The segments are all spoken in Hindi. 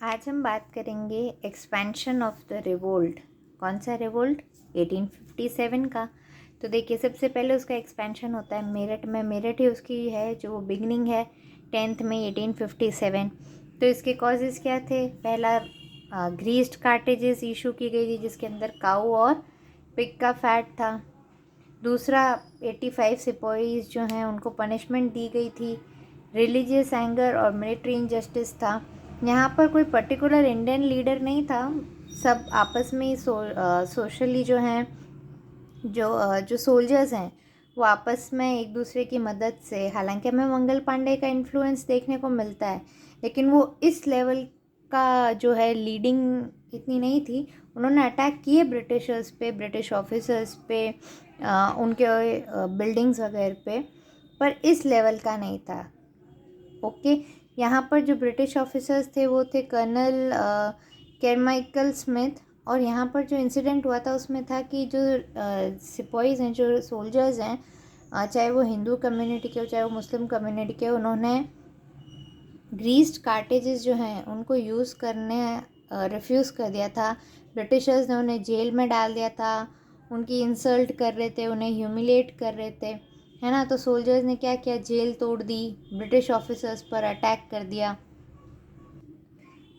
आज हम बात करेंगे एक्सपेंशन ऑफ द रिवोल्ट। कौन सा रिवोल्ट? 1857 का। तो देखिए, सबसे पहले उसका एक्सपेंशन होता है मेरठ में। मेरठ ही उसकी है जो बिगनिंग है 10 मई 1857। तो इसके कॉजेज़ क्या थे? पहला, ग्रीस्ड कार्टेजेस इशू की गई थी जिसके अंदर काऊ और पिग का फैट था। दूसरा, 85 सिपाहीज जो हैं उनको पनिशमेंट दी गई थी। रिलीजियस एंगर और मिलिट्री इनजस्टिस था। यहाँ पर कोई पर्टिकुलर इंडियन लीडर नहीं था, सब आपस में ही सोशली जो हैं जो सोल्जर्स हैं वो आपस में एक दूसरे की मदद से, हालांकि हमें मंगल पांडे का इन्फ्लुएंस देखने को मिलता है लेकिन वो इस लेवल का जो है लीडिंग इतनी नहीं थी। उन्होंने अटैक किए ब्रिटिशर्स पे, ब्रिटिश ऑफिसर्स पे, उनके बिल्डिंग्स वगैरह पे, पर इस लेवल का नहीं था। ओके, यहाँ पर जो ब्रिटिश ऑफिसर्स थे वो थे कर्नल कैरमाइकल स्मिथ। और यहाँ पर जो इंसिडेंट हुआ था उसमें था कि जो सिपाहीज हैं, जो सोल्जर्स हैं, चाहे वो हिंदू कम्युनिटी के हो चाहे वो मुस्लिम कम्युनिटी के, उन्होंने ग्रीस्ड कार्टेजेस जो हैं उनको यूज़ करने रिफ्यूज़ कर दिया था। ब्रिटिशर्स ने उन्हें जेल में डाल दिया था, उनकी इंसल्ट कर रहे थे, उन्हें ह्यूमिलेट कर रहे थे, है ना। तो सोल्जर्स ने क्या किया? जेल तोड़ दी, ब्रिटिश ऑफिसर्स पर अटैक कर दिया।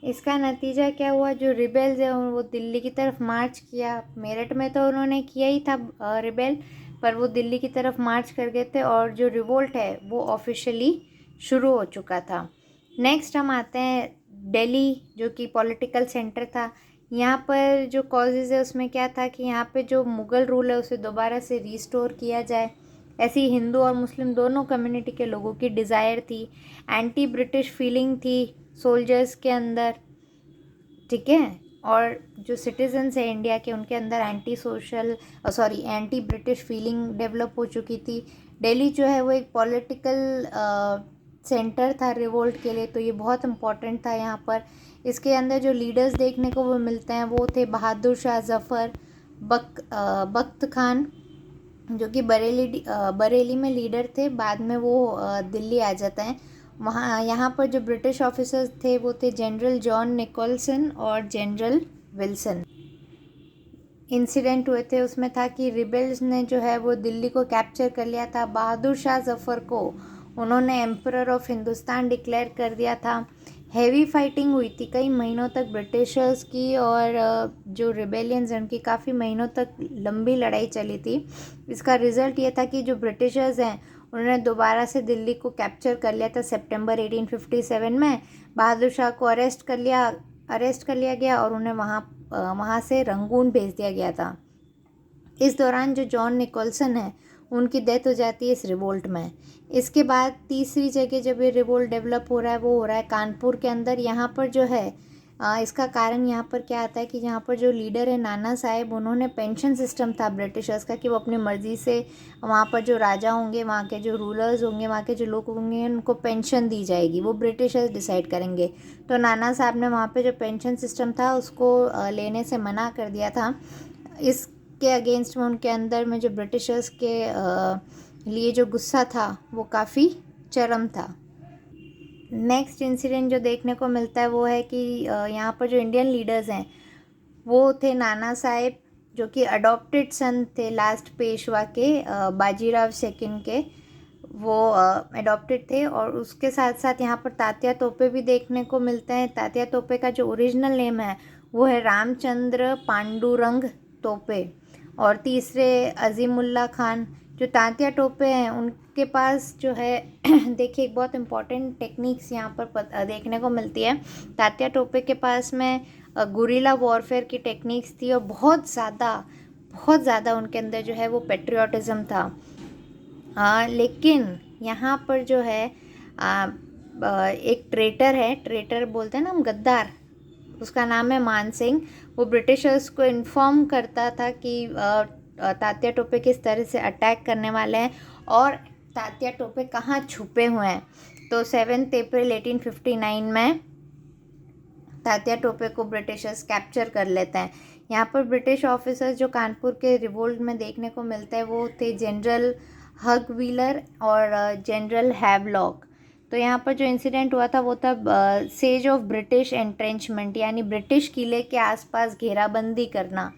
इसका नतीजा क्या हुआ? जो रिबेल्स हैं वो दिल्ली की तरफ मार्च किया। मेरठ में तो उन्होंने किया ही था रिबेल, पर वो दिल्ली की तरफ मार्च कर गए थे और जो रिवोल्ट है वो ऑफिशियली शुरू हो चुका था। नेक्स्ट हम आते हैं दिल्ली, जो कि पॉलिटिकल सेंटर था। यहाँ पर जो कॉजेज़ है उसमें क्या था कि यहाँ पे जो मुग़ल रूल है उसे दोबारा से रिस्टोर किया जाए, ऐसी हिंदू और मुस्लिम दोनों कम्युनिटी के लोगों की डिज़ायर थी। एंटी ब्रिटिश फीलिंग थी सोल्जर्स के अंदर, ठीक है। और जो सिटीजन्स हैं इंडिया के, उनके अंदर एंटी ब्रिटिश फीलिंग डेवलप हो चुकी थी। दिल्ली जो है वो एक पॉलिटिकल सेंटर था रिवोल्ट के लिए, तो ये बहुत इम्पोर्टेंट था यहाँ पर। इसके अंदर जो लीडर्स देखने को वो मिलते हैं वो थे बहादुर शाह जफ़र, बख्त खान, जो कि बरेली में लीडर थे, बाद में वो दिल्ली आ जाते हैं। वहाँ यहाँ पर जो ब्रिटिश ऑफिसर्स थे वो थे जनरल जॉन निकोलसन और जनरल विल्सन। इंसिडेंट हुए थे उसमें था कि रिबेल्स ने जो है वो दिल्ली को कैप्चर कर लिया था। बहादुर शाह जफ़र को उन्होंने एम्परर ऑफ हिंदुस्तान डिक्लेयर कर दिया था। हैवी फाइटिंग हुई थी कई महीनों तक ब्रिटिशर्स की, और जो रिबेलियंस हैं उनकी काफ़ी महीनों तक लंबी लड़ाई चली थी। इसका रिज़ल्ट ये था कि जो ब्रिटिशर्स हैं उन्होंने दोबारा से दिल्ली को कैप्चर कर लिया था सितंबर 1857 में। बहादुर शाह को अरेस्ट कर लिया गया और उन्हें वहाँ से रंगून भेज दिया गया था। इस दौरान जो जॉन निकोलसन है उनकी डेथ हो जाती है इस रिवोल्ट में। इसके बाद तीसरी जगह जब ये रिवोल्ट डेवलप हो रहा है वो हो रहा है कानपुर के अंदर। यहाँ पर जो है इसका कारण यहाँ पर क्या आता है कि यहाँ पर जो लीडर है नाना साहेब, उन्होंने पेंशन सिस्टम था ब्रिटिशर्स का कि वो अपनी मर्ज़ी से वहाँ पर जो राजा होंगे, वहाँ के जो रूलर्स होंगे, वहाँ के जो लोग होंगे, उनको पेंशन दी जाएगी, वो ब्रिटिशर्स डिसाइड करेंगे। तो नाना साहब ने वहाँ पे जो पेंशन सिस्टम था उसको लेने से मना कर दिया था। इसके अगेंस्ट में उनके अंदर में जो ब्रिटिशर्स के लिए जो गुस्सा था वो काफ़ी चरम था। नेक्स्ट इंसिडेंट जो देखने को मिलता है वो है कि यहाँ पर जो इंडियन लीडर्स हैं वो थे नाना साहेब, जो कि अडॉप्टेड सन थे लास्ट पेशवा के, बाजीराव सेकंड के। वो अडॉप्टेड थे। और उसके साथ साथ यहाँ पर तात्या तोपे भी देखने को मिलते हैं। तात्या तोपे का जो ओरिजिनल नेम है वो है रामचंद्र पांडुरंग तोपे। और तीसरे अजीमुल्ला खान। जो तात्या टोपे हैं उनके पास जो है देखिए एक बहुत इम्पॉर्टेंट टेक्निक्स यहाँ पर देखने को मिलती है। तात्या टोपे के पास में गुरिल्ला वॉरफेयर की टेक्निक्स थी और बहुत ज़्यादा उनके अंदर जो है वो पेट्रियाटिज़म था। लेकिन यहाँ पर जो है एक ट्रेटर बोलते हैं ना हम, गद्दार, उसका नाम है मान सिंह। वो ब्रिटिशर्स को इन्फॉर्म करता था कि तात्या टोपे किस तरह से अटैक करने वाले हैं और तात्या टोपे कहाँ छुपे हुए हैं। तो 7 अप्रैल 1859 में तात्या टोपे को ब्रिटिशर्स कैप्चर कर लेते हैं। यहाँ पर ब्रिटिश ऑफिसर्स जो कानपुर के रिवोल्ट में देखने को मिलते हैं वो थे जनरल हग व्हीलर और जनरल हैवलॉक। तो यहाँ पर जो इंसिडेंट हुआ था वो था सेज ऑफ ब्रिटिश एंट्रेंचमेंट, यानी ब्रिटिश किले के आसपास घेराबंदी करना।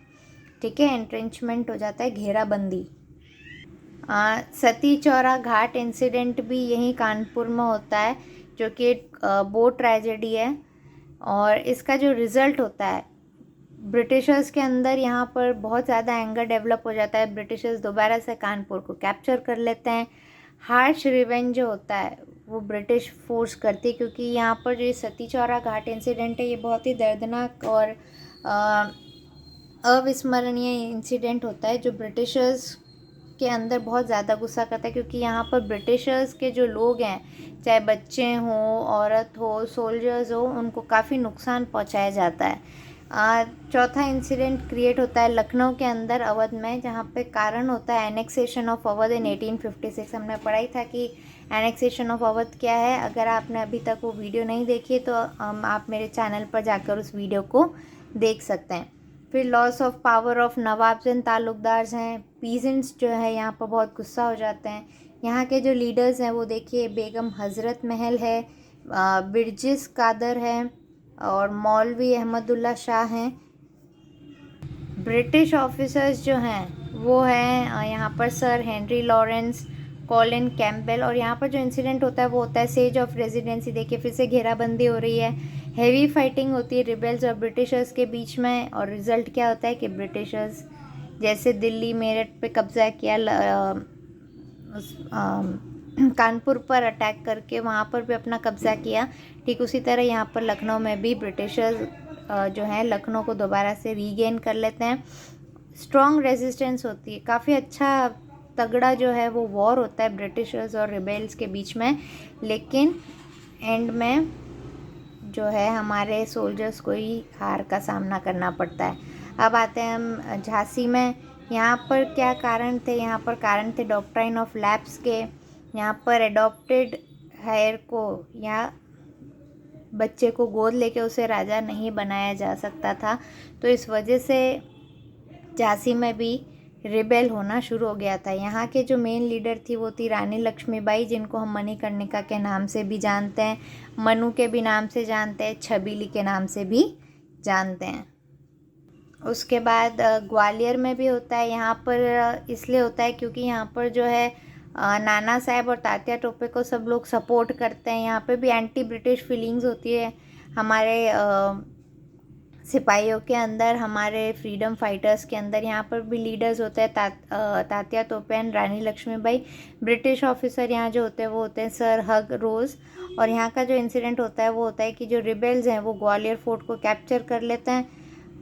ठीक है, एंट्रेंचमेंट हो जाता है घेराबंदी। सती चौरा घाट इंसिडेंट भी यहीं कानपुर में होता है, जो कि एक बोट ट्रेजेडी है। और इसका जो रिज़ल्ट होता है, ब्रिटिशर्स के अंदर यहाँ पर बहुत ज़्यादा एंगर डेवलप हो जाता है। ब्रिटिशर्स दोबारा से कानपुर को कैप्चर कर लेते हैं। हार्श रिवेंज जो होता है वो ब्रिटिश फोर्स करती है, क्योंकि यहाँ पर जो ये सती चौरा घाट इंसिडेंट है ये बहुत ही दर्दनाक और अविस्मरणीय इंसिडेंट होता है, जो ब्रिटिशर्स के अंदर बहुत ज़्यादा गुस्सा करता है, क्योंकि यहाँ पर ब्रिटिशर्स के जो लोग हैं, चाहे बच्चे हों, औरत हो, सोल्जर्स हो, उनको काफ़ी नुकसान पहुँचाया जाता है। चौथा इंसिडेंट क्रिएट होता है लखनऊ के अंदर, अवध में, जहाँ पे कारण होता है एनेक्सेशन ऑफ अवध इन 1856। हमने पढ़ाई था कि एनेक्सेशन ऑफ अवध क्या है। अगर आपने अभी तक वो वीडियो नहीं देखी तो आप मेरे चैनल पर जाकर उस वीडियो को देख सकते हैं। फिर loss of power of nawabs and taluqdars हैं। पीजेंट्स जो है यहाँ पर बहुत गुस्सा हो जाते हैं। यहाँ के जो लीडर्स हैं वो देखिए, बेगम हज़रत महल है, बिरजिस कादर है और मौलवी अहमदुल्ला शाह हैं। ब्रिटिश ऑफिसर्स जो हैं वो हैं यहाँ पर sir Henry Lawrence, Colin Campbell. और यहाँ पर जो इंसिडेंट होता है वो होता है सेज ऑफ रेजिडेंसी। देखिए फिर से घेराबंदी हो रही है, हेवी फाइटिंग होती है रिबेल्स और ब्रिटिशर्स के बीच में। और रिज़ल्ट क्या होता है कि ब्रिटिशर्स जैसे दिल्ली मेरठ पे कब्ज़ा किया, कानपुर पर अटैक करके वहाँ पर भी अपना कब्ज़ा किया, ठीक उसी तरह यहाँ पर लखनऊ में भी ब्रिटिशर्स जो हैं लखनऊ को दोबारा से रीगेन कर लेते हैं। स्ट्रॉन्ग रेजिस्टेंस होती है, काफ़ी अच्छा तगड़ा जो है वो वॉर होता है ब्रिटिशर्स और रिबेल्स के बीच में। लेकिन एंड में जो है हमारे सोल्जर्स को ही हार का सामना करना पड़ता है। अब आते हैं हम झांसी में। यहाँ पर क्या कारण थे? यहाँ पर कारण थे डॉक्ट्राइन ऑफ लैप्स के। यहाँ पर एडॉप्टेड हेयर को या बच्चे को गोद लेके उसे राजा नहीं बनाया जा सकता था, तो इस वजह से झांसी में भी रिबेल होना शुरू हो गया था। यहाँ के जो मेन लीडर थी वो थी रानी लक्ष्मीबाई, जिनको हम मणिकर्णिका के नाम से भी जानते हैं, मनु के भी नाम से जानते हैं, छबीली के नाम से भी जानते हैं। उसके बाद ग्वालियर में भी होता है। यहाँ पर इसलिए होता है क्योंकि यहाँ पर जो है नाना साहब और तात्या टोपे को सब लोग सपोर्ट करते हैं। यहाँ पे भी एंटी ब्रिटिश फीलिंग्स होती है हमारे सिपाहियों के अंदर, हमारे फ्रीडम फाइटर्स के अंदर। यहाँ पर भी लीडर्स होते हैं Tatya Tope and Rani Laxmibai. British officer यहाँ जो होते हैं वो होते हैं सर हग रोज़। और यहाँ का जो इंसिडेंट होता है वो होता है कि जो रिबेल्स हैं वो ग्वालियर फोर्ट को कैप्चर कर लेते हैं।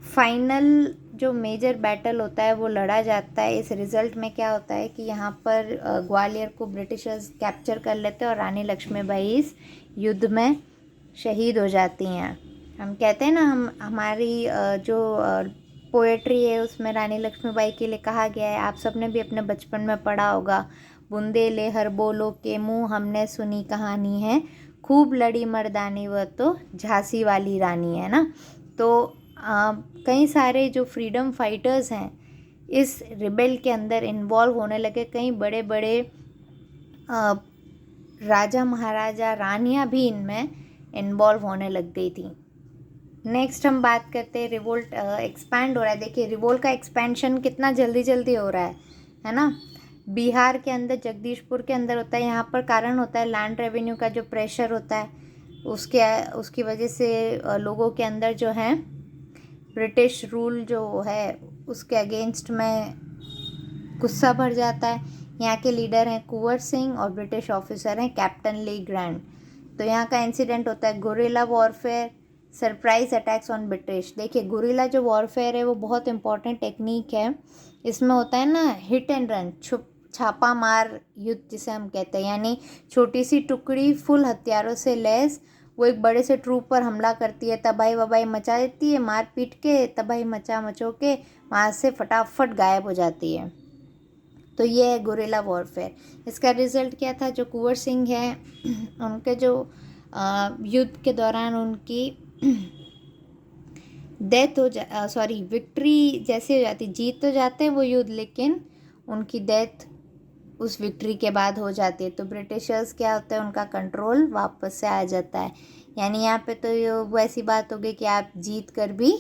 फाइनल जो मेजर बैटल होता है वो लड़ा जाता है। इस रिज़ल्ट में क्या होता है कि यहाँ पर ग्वालियर को ब्रिटिशर्स कैप्चर कर लेते हैं और रानी लक्ष्मीबाई इस युद्ध में शहीद हो जाती हैं। हम कहते हैं ना, हमारी जो पोएट्री है उसमें रानी लक्ष्मीबाई के लिए कहा गया है, आप सबने भी अपने बचपन में पढ़ा होगा, बुंदेले हर बोलो के मुँह हमने सुनी कहानी है, खूब लड़ी मर्दानी वह तो झांसी वाली रानी है ना। तो कई सारे जो फ्रीडम फाइटर्स हैं इस रिबेल के अंदर इन्वॉल्व होने लगे। कई बड़े बड़े राजा महाराजा रानियां भी इनमें इन्वॉल्व होने लग गई थी। नेक्स्ट हम बात करते हैं रिवोल्ट एक्सपैंड हो रहा है। देखिए रिवोल्ट का एक्सपेंशन कितना जल्दी जल्दी हो रहा है ना। बिहार के अंदर जगदीशपुर के अंदर होता है। यहाँ पर कारण होता है लैंड रेवेन्यू का जो प्रेशर होता है उसकी वजह से लोगों के अंदर जो है ब्रिटिश रूल जो है उसके अगेंस्ट में गुस्सा भर जाता है। यहाँ के लीडर हैं कुंवर सिंह और ब्रिटिश ऑफिसर हैं कैप्टन ली ग्रैंड। तो यहाँ का इंसिडेंट होता है guerrilla warfare, surprise attacks on British. देखिए गुरिल्ला जो वॉरफेयर है वो बहुत इंपॉर्टेंट टेक्निक है। इसमें होता है ना हिट एंड रन, छापा मार युद्ध जिसे हम कहते हैं, यानी छोटी सी टुकड़ी फुल हथियारों से लैस वो एक बड़े से ट्रूप पर हमला करती है, तबाही वबाही मचा देती है, मार पीट के तबाही मचो के वहाँ से फटाफट गायब हो जाती है। तो ये है गुरिल्ला वॉरफेयर। इसका रिज़ल्ट क्या था? जो कुंवर सिंह है उनके जो युद्ध के दौरान उनकी डेथ विक्ट्री जैसे हो जाती, जीत तो जाते हैं वो युद्ध लेकिन उनकी डेथ उस विक्ट्री के बाद हो जाती है। तो ब्रिटिशर्स क्या होता है, उनका कंट्रोल वापस से आ जाता है। यानी यहाँ पे तो ये वैसी बात हो गई कि आप जीत कर भी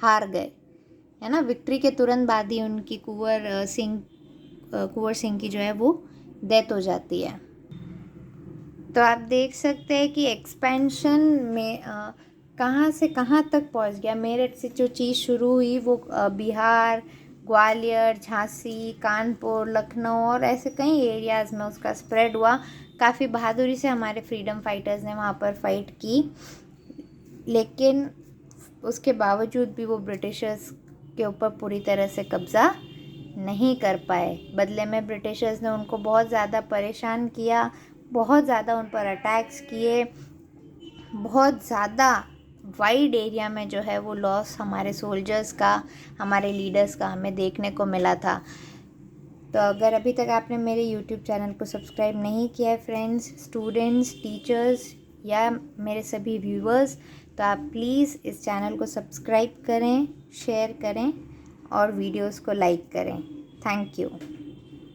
हार गए, है ना। विक्ट्री के तुरंत बाद ही उनकी कुंवर सिंह की जो है वो डेथ हो जाती है। तो आप देख सकते हैं कि एक्सपेंशन में कहाँ से कहाँ तक पहुँच गया। मेरठ से जो चीज़ शुरू हुई वो बिहार, ग्वालियर, झांसी, कानपुर, लखनऊ और ऐसे कई एरियाज़ में उसका स्प्रेड हुआ। काफ़ी बहादुरी से हमारे फ्रीडम फाइटर्स ने वहाँ पर फाइट की, लेकिन उसके बावजूद भी वो ब्रिटिशर्स के ऊपर पूरी तरह से कब्ज़ा नहीं कर पाए। बदले में ब्रिटिशर्स ने उनको बहुत ज़्यादा परेशान किया, बहुत ज़्यादा उन पर अटैक्स किए, बहुत ज़्यादा वाइड एरिया में जो है वो लॉस हमारे सोल्जर्स का, हमारे लीडर्स का हमें देखने को मिला था। तो अगर अभी तक आपने मेरे यूट्यूब चैनल को सब्सक्राइब नहीं किया है फ्रेंड्स, स्टूडेंट्स, टीचर्स या मेरे सभी व्यूवर्स, तो आप प्लीज़ इस चैनल को सब्सक्राइब करें, शेयर करें और वीडियोस को लाइक करें। Thank you.